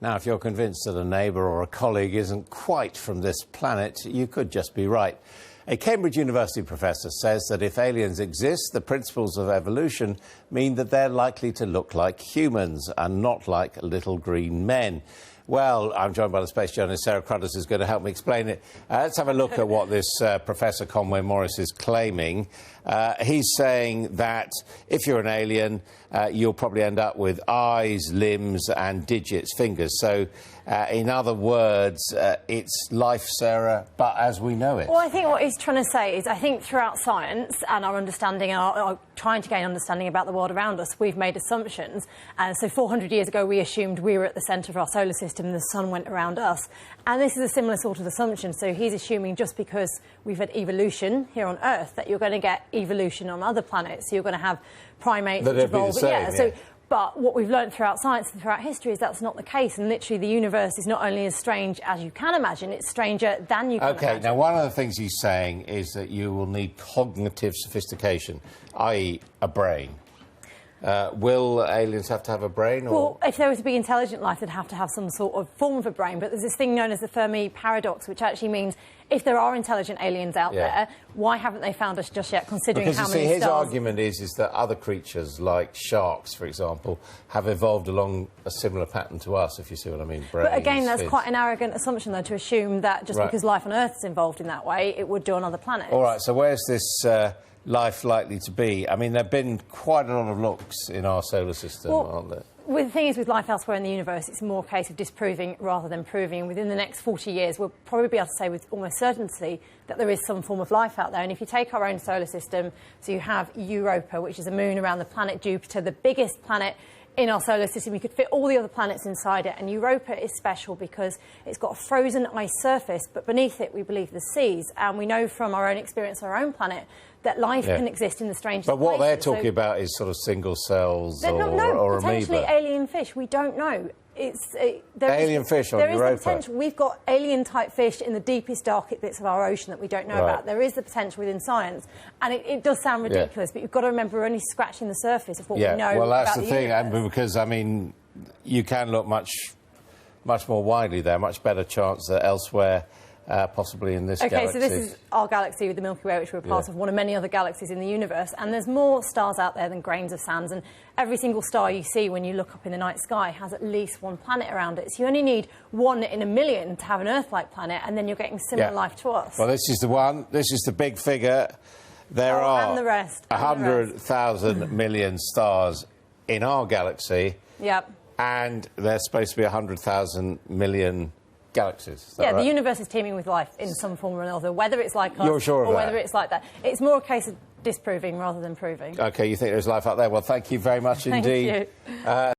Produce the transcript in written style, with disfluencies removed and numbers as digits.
Now, if you're convinced that a neighbour or a colleague isn't quite from this planet, you could just be right. A Cambridge University professor says that if aliens exist, the principles of evolution mean that they're likely to look like humans and not like little green men. Well, I'm joined by the space journalist Sarah Crudders, who's going to help me explain it. Let's have a look at what this Professor Conway Morris is claiming. He's saying that if you're an alien, you'll probably end up with eyes, limbs and digits, fingers. So, in other words, it's life, Sarah, but as we know it. Well, I think what he's trying to say is I think throughout science and our understanding, our trying to gain understanding about the world around us, we've made assumptions. So 400 years ago, we assumed we were at the centre of our solar system and the sun went around us. And this is a similar sort of assumption. So he's assuming just because we've had evolution here on Earth, that you're going to get evolution on other planets. So you're going to have primates that evolve. But what we've learned throughout science and throughout history is that's not the case. And literally the universe is not only as strange as you can imagine, it's stranger than you can imagine. OK, now one of the things he's saying is that you will need cognitive sophistication, i.e. a brain. Will aliens have to have a brain? Or? Well, if there were to be intelligent life, they'd have to have some sort of form of a brain. But there's this thing known as the Fermi paradox, which actually means if there are intelligent aliens out there, why haven't they found us just yet, considering because how many his stars... argument is that other creatures, like sharks, for example, have evolved along a similar pattern to us, if you see what I mean. Brains, but again, that's fins. quite an arrogant assumption, though, to assume that just because life on Earth is involved in that way, it would do on other planets. All right, so where's this life likely to be? I mean, there have been quite a lot of looks in our solar system, aren't there? Well, the thing is, with life elsewhere in the universe, it's more a case of disproving rather than proving. And within the next 40 years, we'll probably be able to say with almost certainty that there is some form of life out there. And if you take our own solar system, so you have Europa, which is a moon around the planet Jupiter, the biggest planet in our solar system. You could fit all the other planets inside it, and Europa is special because it's got a frozen ice surface, but beneath it we believe the seas, and we know from our own experience on our own planet that life can exist in the strangest But what places. they're talking about is sort of single cells or potentially amoeba. alien fish. We don't know. Alien fish on Europa. There is the potential. We've got alien-type fish in the deepest, darkest bits of our ocean that we don't know about. There is the potential within science, and it does sound ridiculous, but you've got to remember we're only scratching the surface of what we know well, that's about the thing, because, I mean, you can look much more widely there, much better chance that elsewhere, possibly in this galaxy. OK, so this is our galaxy with the Milky Way, which we're part of one of many other galaxies in the universe, and there's more stars out there than grains of sand, and every single star you see when you look up in the night sky has at least one planet around it. So you only need 1 in a million to have an Earth-like planet, and then you're getting similar life to us. Well, this is the one. This is the big figure. There are and the rest, 100,000 million stars in our galaxy. Yep. And there's supposed to be 100,000 million galaxies. Yeah, right? The universe is teeming with life in some form or another, whether it's like us You're sure of or that? whether it's like that. It's more a case of disproving rather than proving. OK, you think there's life out there? Well, thank you very much indeed. Thank you.